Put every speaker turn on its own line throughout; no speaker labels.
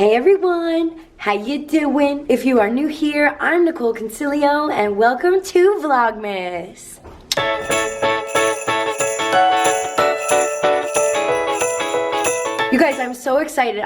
Hey everyone, how you doing? If you are new here, I'm Nicol Concilio and welcome to Vlogmas. You guys, I'm so excited.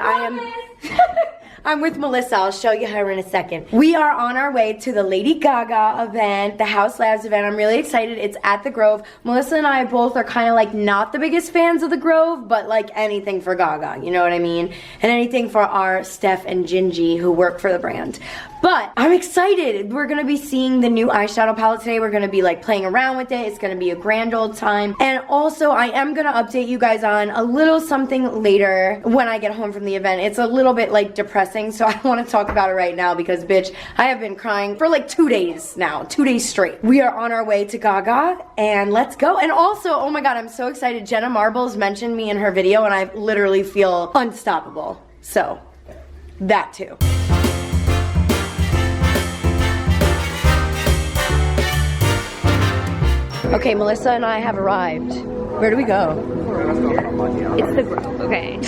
I'm with Melissa. I'll show you her in a second. We are on our way to the Lady Gaga event, the Haus event. I'm really excited. It's at the Grove. Melissa and I both are kind of like not the biggest fans of the Grove, but like anything for Gaga, you know what I mean? And anything for our Steph and Gingy who work for the brand. But I'm excited. We're gonna be seeing the new eyeshadow palette today. We're gonna be like playing around with it. It's gonna be a grand old time. And also I am gonna update you guys on a little something later when I get home from the event. It's a little bit like depressing, so I don't wanna talk about it right now because bitch, I have been crying for like 2 days now, 2 days straight. We are on our way to Gaga and let's go. And also, oh my God, I'm so excited. Jenna Marbles mentioned me in her video and I literally feel unstoppable. So, that too. Okay, Melissa and I have arrived. Where do we go?
It's the Grove, okay.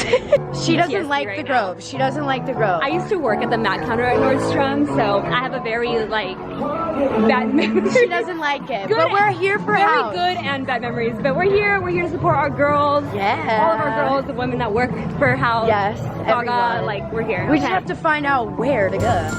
She doesn't like the Grove. She doesn't like the Grove.
I used to work at the Mac counter at Nordstrom, so I have a very, like, bad memory.
She doesn't like it,
Good,
but we're here for Haus.
Very good and bad memories, but we're here to support our girls.
Yeah.
All of our girls, the women that work for Haus.
Yes,
Gaga,
everyone.
like, we're here.
We just have to find out where to go.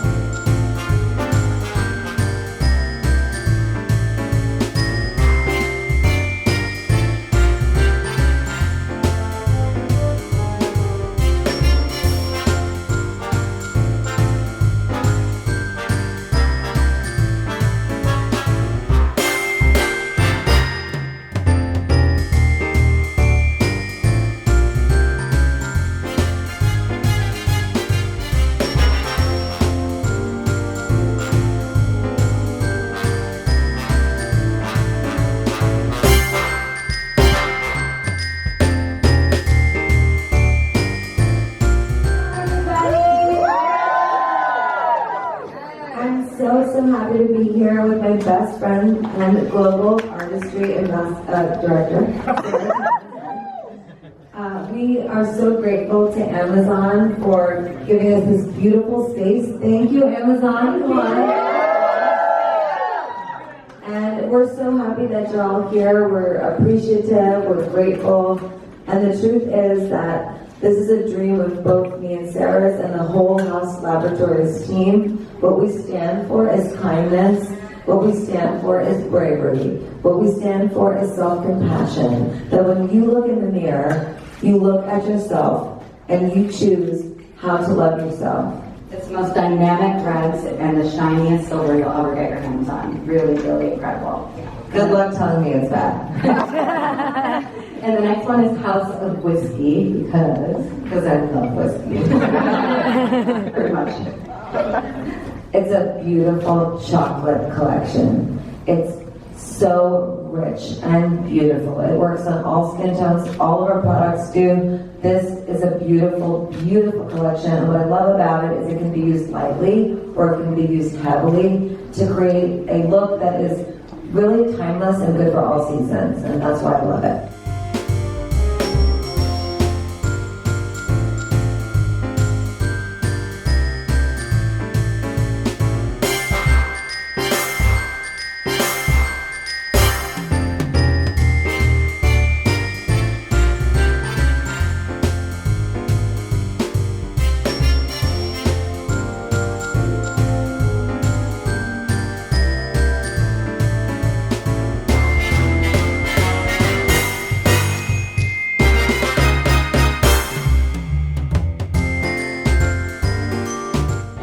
So happy to be here with my best friend and global artistry and director. We are so grateful to Amazon for giving us this beautiful space. Thank you, Amazon. And we're so happy that you're all here. We're appreciative, we're grateful. And the truth is that this is a dream of both me and Sarah's and the whole Haus Laboratories team. What we stand for is kindness. What we stand for is bravery. What we stand for is self-compassion. That when you look in the mirror, you look at yourself and you choose how to love yourself.
It's the most dynamic threads and the shiniest silver you'll ever get your hands on. Really, really incredible.
Good luck telling me it's bad.
And the next one is House of Whiskey because I love whiskey. Pretty much.
It's a beautiful chocolate collection. It's so rich and beautiful. It works on all skin tones. All of our products do. This is a beautiful, beautiful collection. And what I love about it is it can be used lightly or it can be used heavily to create a look that is really timeless and good for all seasons. And that's why I love it.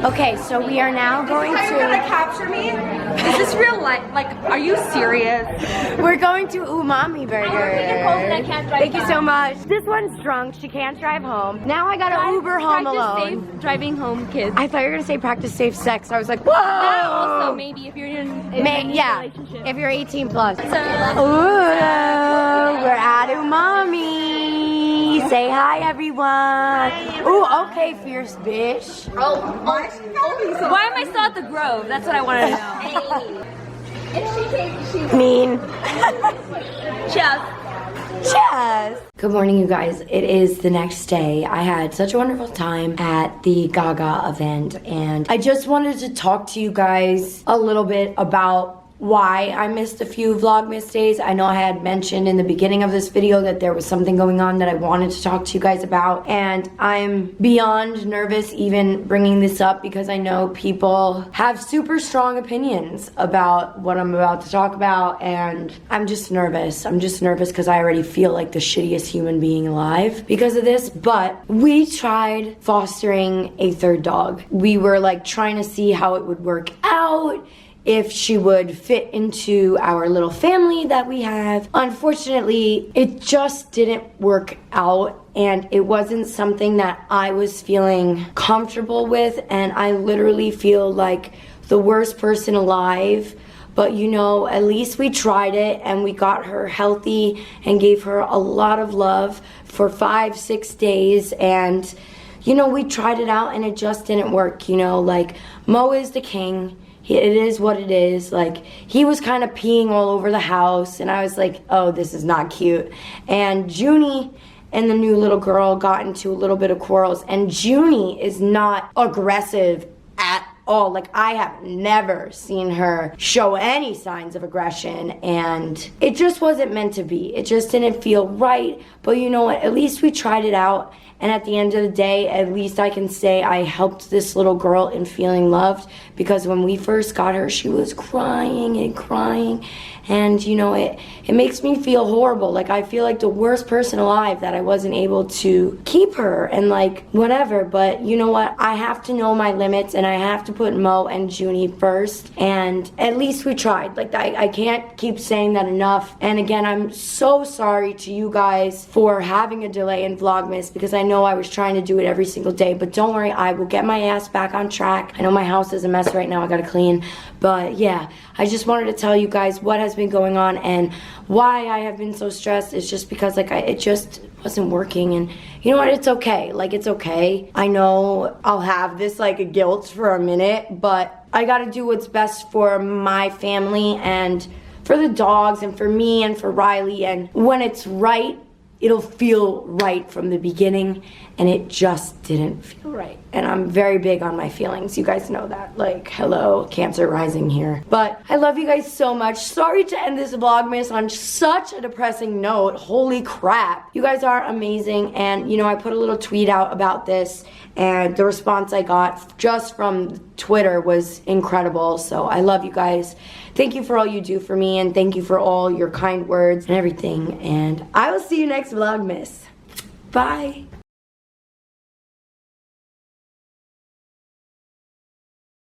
Okay, so we are now going
Are you gonna capture me? Is this real life? Like, are you serious?
We're going to Umami Burger.
I can't drive
Thank you so
home.
much. This one's drunk. She can't drive home. Now I gotta Uber home alone.
Safe driving home, kids.
I thought you were gonna say practice safe sex. I was like, whoa!
That also, maybe if you're in a relationship.
If you're 18 plus.
So,
Ooh, we're at Umami. Say hi, everyone. Ooh, okay, fierce bitch.
why am I still at the Grove? That's what I want to know.
Mean.
Cheers.
Yes. Good morning, you guys. It is the next day. I had such a wonderful time at the Gaga event, and I just wanted to talk to you guys a little bit about why I missed a few Vlogmas days. I know I had mentioned in the beginning of this video that there was something going on that I wanted to talk to you guys about, and I'm beyond nervous even bringing this up because I know people have super strong opinions about what I'm about to talk about, and I'm just nervous. I'm just nervous because I already feel like the shittiest human being alive because of this. But we tried fostering a third dog. We were like trying to see how it would work out, if she would fit into our little family that we have. Unfortunately, it just didn't work out, and it wasn't something that I was feeling comfortable with, and I literally feel like the worst person alive. But you know, at least we tried it, and we got her healthy and gave her a lot of love for 5-6 days, and you know, we tried it out and it just didn't work. You know, like, Mo is the king. It is what it is. Like, he was kind of peeing all over the house, and I was like, oh, this is not cute. And Junie and the new little girl got into a little bit of quarrels, and Junie is not aggressive at all. Like, I have never seen her show any signs of aggression, and it just wasn't meant to be. It just didn't feel right. But you know what? At least we tried it out. And at the end of the day, at least I can say I helped this little girl in feeling loved, because when we first got her, she was crying and crying. And you know, it makes me feel horrible. Like, I feel like the worst person alive that I wasn't able to keep her and like whatever. But you know what? I have to know my limits, and I have to put Mo and Junie first. And at least we tried. Like, I can't keep saying that enough. And again, I'm so sorry to you guys for having a delay in Vlogmas, because I know I was trying to do it every single day. But don't worry, I will get my ass back on track. I know my house is a mess right now. I gotta clean. But yeah, I just wanted to tell you guys what has been going on and why I have been so stressed. Is just because like it just wasn't working. And you know what, it's okay. Like, it's okay. I know I'll have this like guilt for a minute, but I gotta do what's best for my family and for the dogs and for me and for Riley. And when it's right, it'll feel right from the beginning, and it just didn't feel right. And I'm very big on my feelings. You guys know that. Like, hello, Cancer rising here. But I love you guys so much. Sorry to end this Vlogmas on such a depressing note. Holy crap. You guys are amazing. And, you know, I put a little tweet out about this, and the response I got just from Twitter was incredible. So I love you guys. Thank you for all you do for me, and thank you for all your kind words and everything. And I will see you next Vlogmas. Bye.